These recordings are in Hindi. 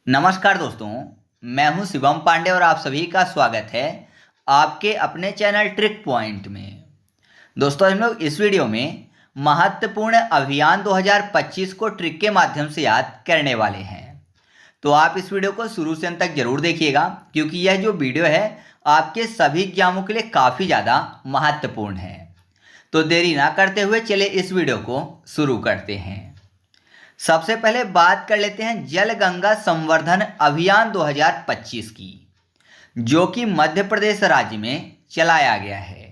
नमस्कार दोस्तों, मैं हूं शिवम पांडे और आप सभी का स्वागत है आपके अपने चैनल ट्रिक पॉइंट में। दोस्तों, हम लोग इस वीडियो में महत्वपूर्ण अभियान 2025 को ट्रिक के माध्यम से याद करने वाले हैं। तो आप इस वीडियो को शुरू से अंत तक जरूर देखिएगा, क्योंकि यह जो वीडियो है आपके सभी एग्जामों के लिए काफ़ी ज़्यादा महत्वपूर्ण है। तो देरी ना करते हुए चलिए इस वीडियो को शुरू करते हैं। सबसे पहले बात कर लेते हैं जल गंगा संवर्धन अभियान 2025 की, जो कि मध्य प्रदेश राज्य में चलाया गया है।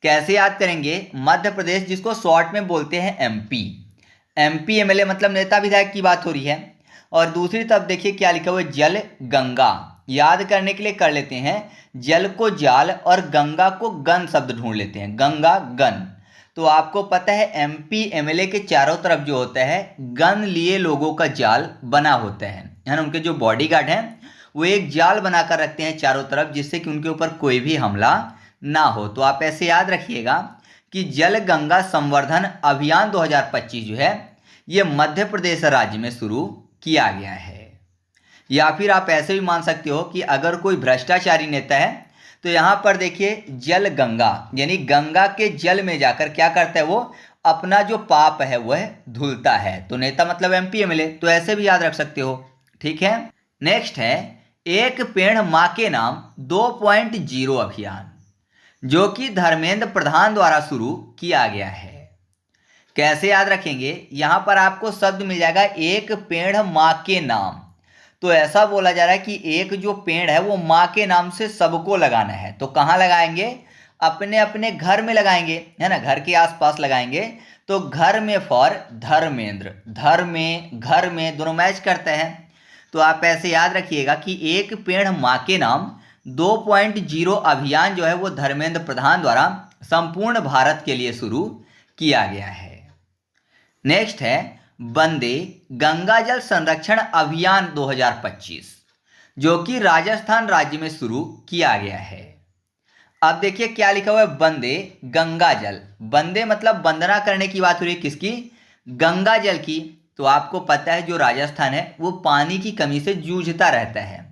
कैसे याद करेंगे? मध्य प्रदेश, जिसको शॉर्ट में बोलते हैं एमपी। एमपी एमएलए मतलब नेता विधायक की बात हो रही है। और दूसरी तरफ देखिए क्या लिखा हुआ है, जल गंगा। याद करने के लिए कर लेते हैं, जल को जाल और गंगा को गन शब्द ढूंढ लेते हैं, गंगा गन। तो आपको पता है एमपी एमएलए के चारों तरफ जो होता है गन लिए लोगों का जाल बना होता है ना। उनके जो बॉडीगार्ड हैं वो एक जाल बनाकर रखते हैं चारों तरफ, जिससे कि उनके ऊपर कोई भी हमला ना हो। तो आप ऐसे याद रखिएगा कि जल गंगा संवर्धन अभियान 2025 जो है ये मध्य प्रदेश राज्य में शुरू किया गया है। या फिर आप ऐसे भी मान सकते हो कि अगर कोई भ्रष्टाचारी नेता है तो यहाँ पर देखिए जल गंगा, यानी गंगा के जल में जाकर क्या करता है, वो अपना जो पाप है वह धुलता है। तो नेता मतलब एमपी एमएलए, तो ऐसे भी याद रख सकते हो। ठीक है। नेक्स्ट है एक पेड़ मां के नाम 2.0 अभियान, जो कि धर्मेंद्र प्रधान द्वारा शुरू किया गया है। कैसे याद रखेंगे? यहां पर आपको शब्द मिल जाएगा एक पेड़ मां के नाम। तो ऐसा बोला जा रहा है कि एक जो पेड़ है वो माँ के नाम से सबको लगाना है। तो कहाँ लगाएंगे? अपने अपने घर में लगाएंगे, है ना, घर के आसपास लगाएंगे। तो घर में फॉर धर्मेंद्र, घर में दोनों मैच करते हैं। तो आप ऐसे याद रखिएगा कि एक पेड़ माँ के नाम 2.0 अभियान जो है वो धर्मेंद्र प्रधान द्वारा संपूर्ण भारत के लिए शुरू किया गया है। नेक्स्ट है वंदे गंगा जल संरक्षण अभियान 2025, जो कि राजस्थान राज्य में शुरू किया गया है। अब देखिए क्या लिखा हुआ है, वंदे गंगा जल। वंदे मतलब वंदना करने की बात हो रही है, किसकी? गंगा जल की। तो आपको पता है जो राजस्थान है वो पानी की कमी से जूझता रहता है।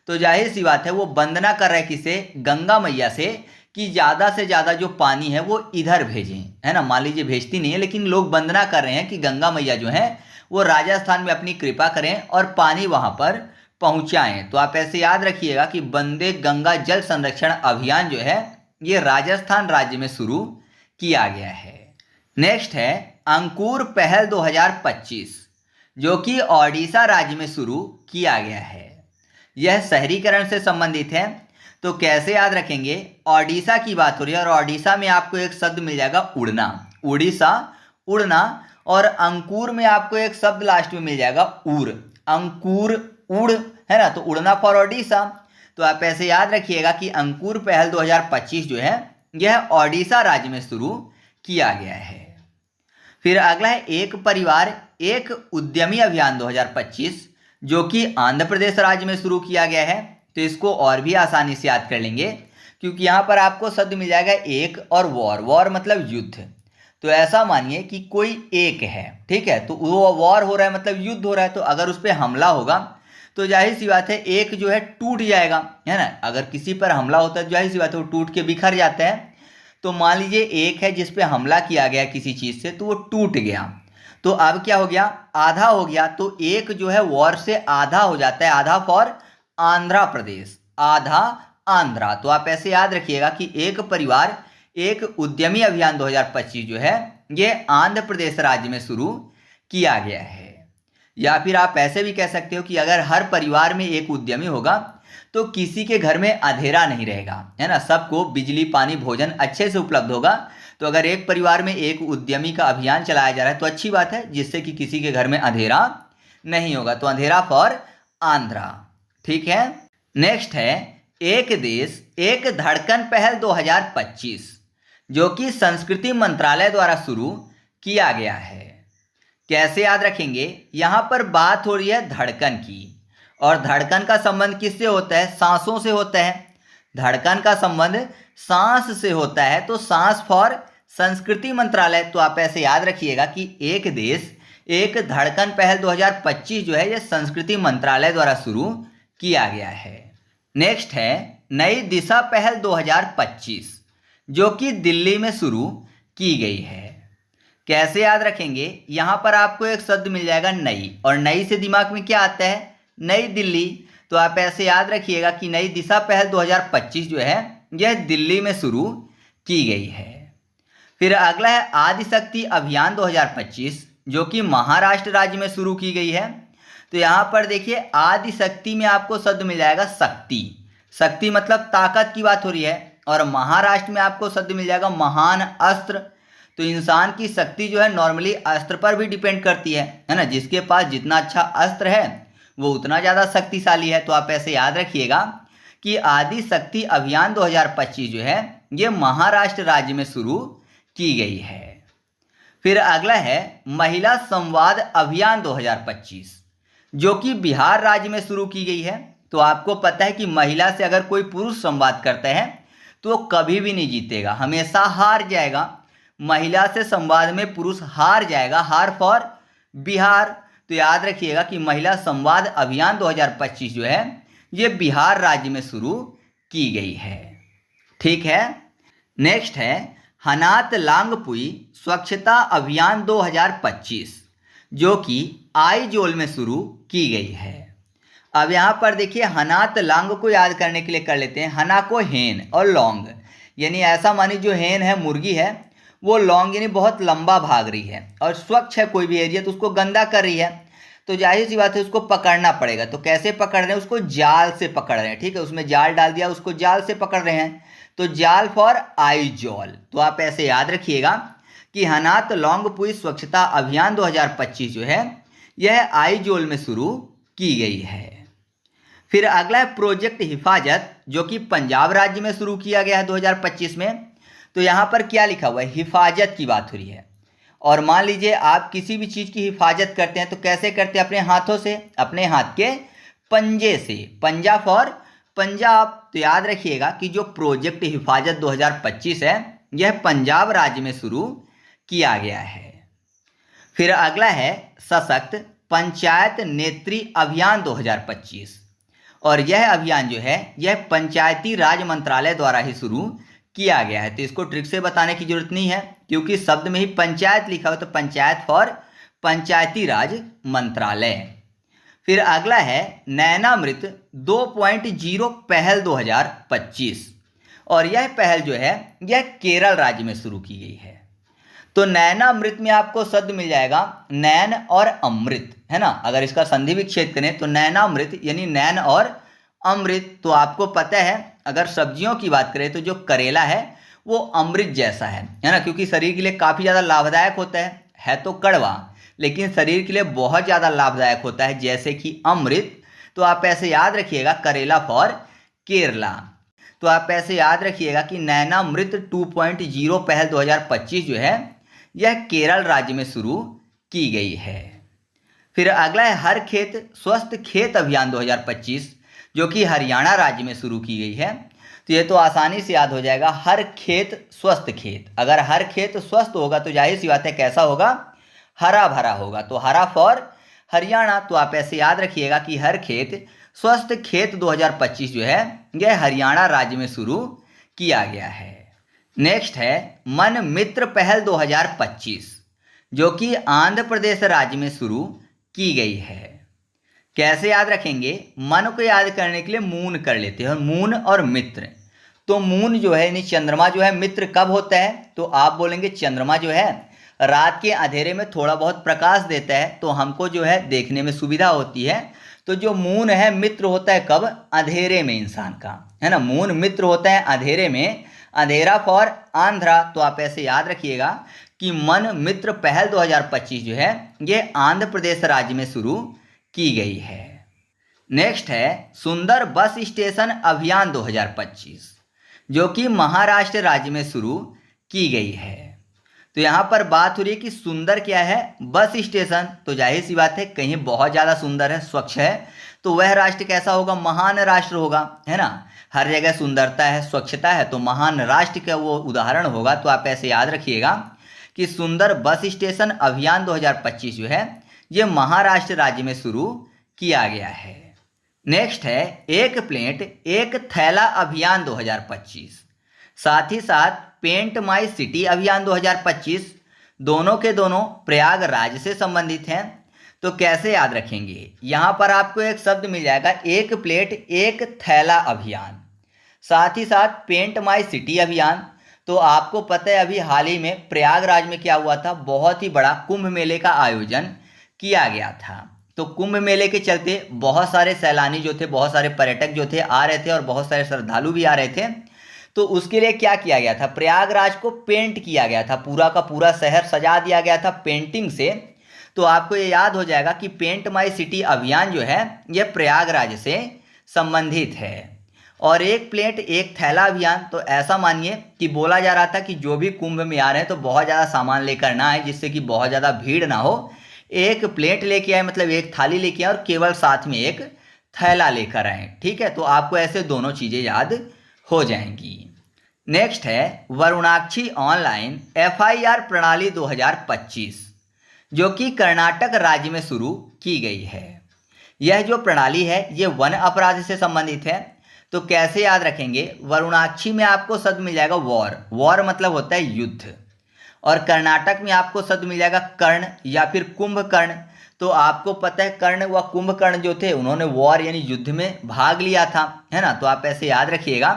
तो जाहिर सी बात है वो वंदना कर रहा है किसे? गंगा मैया से, कि ज़्यादा से ज़्यादा जो पानी है वो इधर भेजें, है ना। मान लीजिए भेजती नहीं है, लेकिन लोग वंदना कर रहे हैं कि गंगा मैया जो है वो राजस्थान में अपनी कृपा करें और पानी वहाँ पर पहुँचाएं। तो आप ऐसे याद रखिएगा कि वंदे गंगा जल संरक्षण अभियान जो है ये राजस्थान राज्य में शुरू किया गया है। नेक्स्ट है अंकुर पहल 2025, जो कि ओडिशा राज्य में शुरू किया गया है। यह शहरीकरण से संबंधित है। तो कैसे याद रखेंगे? ओडिशा की बात हो रही है और ओडिशा में आपको एक शब्द मिल जाएगा उड़ना, उड़ीसा, उड़ना। और अंकुर में आपको एक शब्द लास्ट में मिल जाएगा उड़, अंकुर, उड़, है ना। तो उड़ना फॉर ओडिशा। तो आप ऐसे याद रखिएगा कि अंकुर पहल 2025 जो है यह ओडिशा राज्य में शुरू किया गया है। फिर अगला है एक परिवार एक उद्यमी अभियान 2025, जो कि आंध्र प्रदेश राज्य में शुरू किया गया है। तो इसको और भी आसानी से याद कर लेंगे, क्योंकि यहाँ पर आपको शब्द मिल जाएगा एक और वॉर, वॉर मतलब युद्ध। तो ऐसा मानिए कि कोई एक है, ठीक है, तो वो वॉर हो रहा है मतलब युद्ध हो रहा है। तो अगर उस पर हमला होगा तो जाहिर सी बात है एक जो है टूट जाएगा, है ना। अगर किसी पर हमला होता है तो जाहिर सी बात है वो टूट के बिखर जाता है। तो मान लीजिए एक है जिस पे हमला किया गया किसी चीज़ से, तो वो टूट गया। तो अब क्या हो गया? आधा हो गया। तो एक जो है वॉर से आधा हो जाता है, आधा फॉर आंध्र प्रदेश, आधा आंध्रा। तो आप ऐसे याद रखिएगा कि एक परिवार एक उद्यमी अभियान 2025 जो है ये आंध्र प्रदेश राज्य में शुरू किया गया है। या फिर आप ऐसे भी कह सकते हो कि अगर हर परिवार में एक उद्यमी होगा तो किसी के घर में अंधेरा नहीं रहेगा, है ना। सबको बिजली पानी भोजन अच्छे से उपलब्ध होगा। तो अगर एक परिवार में एक उद्यमी का अभियान चलाया जा रहा है तो अच्छी बात है, जिससे कि किसी के घर में अंधेरा नहीं होगा। तो अंधेरा फॉर आंध्रा। ठीक है। नेक्स्ट है एक देश एक धड़कन पहल 2025, जो कि संस्कृति मंत्रालय द्वारा शुरू किया गया है। कैसे याद रखेंगे? यहां पर बात हो रही है धड़कन की, और धड़कन का संबंध किससे होता है? सांसों से होता है। धड़कन का संबंध सांस से होता है। तो सांस फॉर संस्कृति मंत्रालय। तो आप ऐसे याद रखिएगा कि एक देश एक धड़कन पहल 2025 जो है ये संस्कृति मंत्रालय द्वारा शुरू किया गया है। नेक्स्ट है नई दिशा पहल 2025 जो कि दिल्ली में शुरू की गई है। कैसे याद रखेंगे, यहाँ पर आपको एक शब्द मिल जाएगा नई, और नई से दिमाग में क्या आता है, नई दिल्ली। तो आप ऐसे याद रखिएगा कि नई दिशा पहल 2025 जो है यह दिल्ली में शुरू की गई है। फिर अगला है आदिशक्ति अभियान 2025 जो कि महाराष्ट्र राज्य में शुरू की गई है। तो यहाँ पर देखिए आदिशक्ति में आपको शब्द मिल जाएगा शक्ति। शक्ति मतलब ताकत की बात हो रही है, और महाराष्ट्र में आपको शब्द मिल जाएगा महान अस्त्र। तो इंसान की शक्ति जो है नॉर्मली अस्त्र पर भी डिपेंड करती है ना। जिसके पास जितना अच्छा अस्त्र है वो उतना ज़्यादा शक्तिशाली है। तो आप ऐसे याद रखिएगा कि आदिशक्ति अभियान 2025 जो है ये महाराष्ट्र राज्य में शुरू की गई है। फिर अगला है महिला संवाद अभियान 2025 जो कि बिहार राज्य में शुरू की गई है। तो आपको पता है कि महिला से अगर कोई पुरुष संवाद करता है तो वो कभी भी नहीं जीतेगा, हमेशा हार जाएगा। महिला से संवाद में पुरुष हार जाएगा, हार फॉर बिहार। तो याद रखिएगा कि महिला संवाद अभियान 2025 जो है ये बिहार राज्य में शुरू की गई है। ठीक है। नेक्स्ट है हनात लांगपुई स्वच्छता अभियान 2025 जो कि आइजोल में शुरू की गई है। अब यहाँ पर देखिए हनात लांग को याद करने के लिए कर लेते हैं। हना को हेन और लौंग, यानी ऐसा मानिए जो हेन है मुर्गी है वो लौंग यानी बहुत लंबा भाग रही है, और स्वच्छ है कोई भी एरिया तो उसको गंदा कर रही है। तो जाहिर सी बात है उसको पकड़ना पड़ेगा। तो कैसे पकड़ रहे हैं, उसको जाल से पकड़ रहे हैं। ठीक है, उसमें जाल डाल दिया, उसको जाल से पकड़ रहे हैं। तो जाल फॉर आइजोल। तो आप ऐसे याद रखिएगा कि हनात लांगपुई स्वच्छता अभियान 2025 जो है यह आइजोल में शुरू की गई है। फिर अगला है प्रोजेक्ट हिफाजत जो कि पंजाब राज्य में शुरू किया गया है 2025 में। तो यहाँ पर क्या लिखा हुआ है, हिफाजत की बात हो रही है। और मान लीजिए आप किसी भी चीज़ की हिफाजत करते हैं तो कैसे करते हैं, अपने हाथों से, अपने हाथ के पंजे से। पंजा फॉर पंजाब। तो याद रखिएगा कि जो प्रोजेक्ट हिफाजत 2025 है यह पंजाब राज्य में शुरू किया गया है। फिर अगला है सशक्त पंचायत नेत्री अभियान 2025, और यह अभियान जो है यह पंचायती राज मंत्रालय द्वारा ही शुरू किया गया है। तो इसको ट्रिक से बताने की जरूरत नहीं है क्योंकि शब्द में ही पंचायत लिखा हुआ, तो पंचायत फॉर पंचायती राज मंत्रालय। फिर अगला है नैनामृत 2.0 पहल 2025, और यह पहल जो है यह केरल राज्य में शुरू की गई है। तो नैनामृत में आपको शब्द मिल जाएगा नैन और अमृत, है ना। अगर इसका संधि विच्छेद करें तो नैनामृत यानी नैन और अमृत। तो आपको पता है अगर सब्जियों की बात करें तो जो करेला है वो अमृत जैसा है ना, क्योंकि शरीर के लिए काफ़ी ज़्यादा लाभदायक होता है तो कड़वा, लेकिन शरीर के लिए बहुत ज़्यादा लाभदायक होता है जैसे कि अमृत। तो आप ऐसे याद रखिएगा करेला फॉर केरला। तो आप ऐसे याद रखिएगा कि नैनामृत 2.0 पहल 2025 जो है यह केरल राज्य में शुरू की गई है। फिर अगला है हर खेत स्वस्थ खेत अभियान 2025 जो कि हरियाणा राज्य में शुरू की गई है। तो ये तो आसानी से याद हो जाएगा, हर खेत स्वस्थ खेत। अगर हर खेत स्वस्थ होगा तो जाहिर सी बात है कैसा होगा, हरा भरा होगा। तो हरा फॉर हरियाणा। तो आप ऐसे याद रखिएगा कि हर खेत स्वस्थ खेत 2025 जो है यह हरियाणा राज्य में शुरू किया गया है। नेक्स्ट है मन मित्र पहल 2025 जो कि आंध्र प्रदेश राज्य में शुरू की गई है। कैसे याद रखेंगे, मन को याद करने के लिए मून कर लेते हैं, और मून और मित्र। तो मून जो है यानी चंद्रमा जो है, मित्र कब होता है तो आप बोलेंगे चंद्रमा जो है रात के अंधेरे में थोड़ा बहुत प्रकाश देता है तो हमको जो है देखने में सुविधा होती है। तो जो मून है मित्र होता है कब, अंधेरे में इंसान का, है ना। मून मित्र होता है अंधेरे में, अंधेरा फॉर आंध्रा। तो आप ऐसे याद रखिएगा कि मन मित्र पहल 2025 जो है ये आंध्र प्रदेश राज्य में शुरू की गई है। नेक्स्ट है सुंदर बस स्टेशन अभियान 2025 जो कि महाराष्ट्र राज्य में शुरू की गई है। तो यहाँ पर बात हो रही है कि सुंदर क्या है, बस स्टेशन। तो जाहिर सी बात है कहीं बहुत ज़्यादा सुंदर है, स्वच्छ है, तो वह राष्ट्र कैसा होगा, महान राष्ट्र होगा, है ना। हर जगह सुंदरता है, स्वच्छता है, तो महान राष्ट्र का वो उदाहरण होगा। तो आप ऐसे याद रखिएगा कि सुंदर बस स्टेशन अभियान 2025 जो है ये महाराष्ट्र राज्य में शुरू किया गया है। नेक्स्ट है एक प्लेट एक थैला अभियान 2025। साथ ही साथ पेंट माई सिटी अभियान 2025 दोनों के दोनों प्रयागराज से संबंधित हैं। तो कैसे याद रखेंगे, यहाँ पर आपको एक शब्द मिल जाएगा एक प्लेट एक थैला अभियान, साथ ही साथ पेंट माई सिटी अभियान। तो आपको पता है अभी हाल ही में प्रयागराज में क्या हुआ था, बहुत ही बड़ा कुंभ मेले का आयोजन किया गया था। तो कुंभ मेले के चलते बहुत सारे सैलानी जो थे, बहुत सारे पर्यटक जो थे आ रहे थे और बहुत सारे श्रद्धालु भी आ रहे थे। तो उसके लिए क्या किया गया था, प्रयागराज को पेंट किया गया था, पूरा का पूरा शहर सजा दिया गया था पेंटिंग से। तो आपको ये याद हो जाएगा कि पेंट माई सिटी अभियान जो है ये प्रयागराज से संबंधित है। और एक प्लेट एक थैला अभियान, तो ऐसा मानिए कि बोला जा रहा था कि जो भी कुंभ में आ रहे हैं तो बहुत ज़्यादा सामान लेकर ना आए, जिससे कि बहुत ज़्यादा भीड़ ना हो। एक प्लेट लेके आए मतलब एक थाली लेके आए और केवल साथ में एक थैला लेकर आए। ठीक है, तो आपको ऐसे दोनों चीज़ें याद हो जाएंगी। नेक्स्ट है वरुणाक्षी ऑनलाइन FIR प्रणाली 2025 जो कि कर्नाटक राज्य में शुरू की गई है। यह जो प्रणाली है ये वन अपराध से संबंधित है। तो कैसे याद रखेंगे, वरुणाक्षी में आपको शब्द मिल जाएगा वॉर, वॉर मतलब होता है युद्ध। और कर्नाटक में आपको शब्द मिल जाएगा कर्ण या फिर कुंभकर्ण। तो आपको पता है कर्ण व कुंभकर्ण जो थे उन्होंने वॉर यानी युद्ध में भाग लिया था, है ना। तो आप ऐसे याद रखिएगा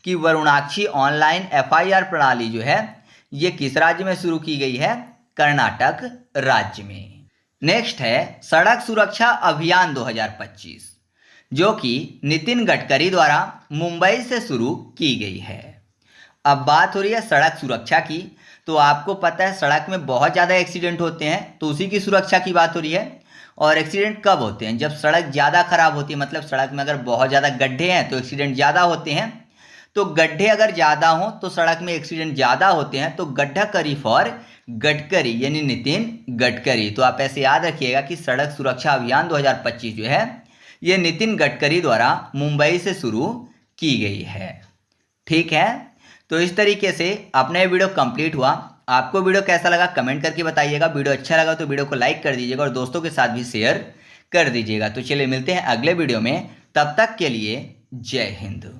कि वरुणाक्षी ऑनलाइन FIR प्रणाली जो है ये किस राज्य में शुरू की गई है, कर्नाटक राज्य में। नेक्स्ट है सड़क सुरक्षा अभियान 2025 जो कि नितिन गडकरी द्वारा मुंबई से शुरू की गई है। अब बात हो रही है सड़क सुरक्षा की। तो आपको पता है सड़क में बहुत ज़्यादा एक्सीडेंट होते हैं, तो उसी की सुरक्षा की बात हो रही है। और एक्सीडेंट कब होते हैं, जब सड़क ज़्यादा खराब होती है, मतलब सड़क में अगर बहुत ज़्यादा गड्ढे हैं तो एक्सीडेंट ज़्यादा होते हैं। तो गड्ढे अगर ज़्यादा हों तो सड़क में एक्सीडेंट ज़्यादा होते हैं। तो गड्ढा करी फॉर गडकरी यानी नितिन गडकरी। तो आप ऐसे याद रखिएगा कि सड़क सुरक्षा अभियान 2025 जो है ये नितिन गडकरी द्वारा मुंबई से शुरू की गई है। ठीक है, तो इस तरीके से अपना ये वीडियो कंप्लीट हुआ। आपको वीडियो कैसा लगा कमेंट करके बताइएगा। वीडियो अच्छा लगा तो वीडियो को लाइक कर दीजिएगा और दोस्तों के साथ भी शेयर कर दीजिएगा। तो चलिए मिलते हैं अगले वीडियो में, तब तक के लिए जय हिंद।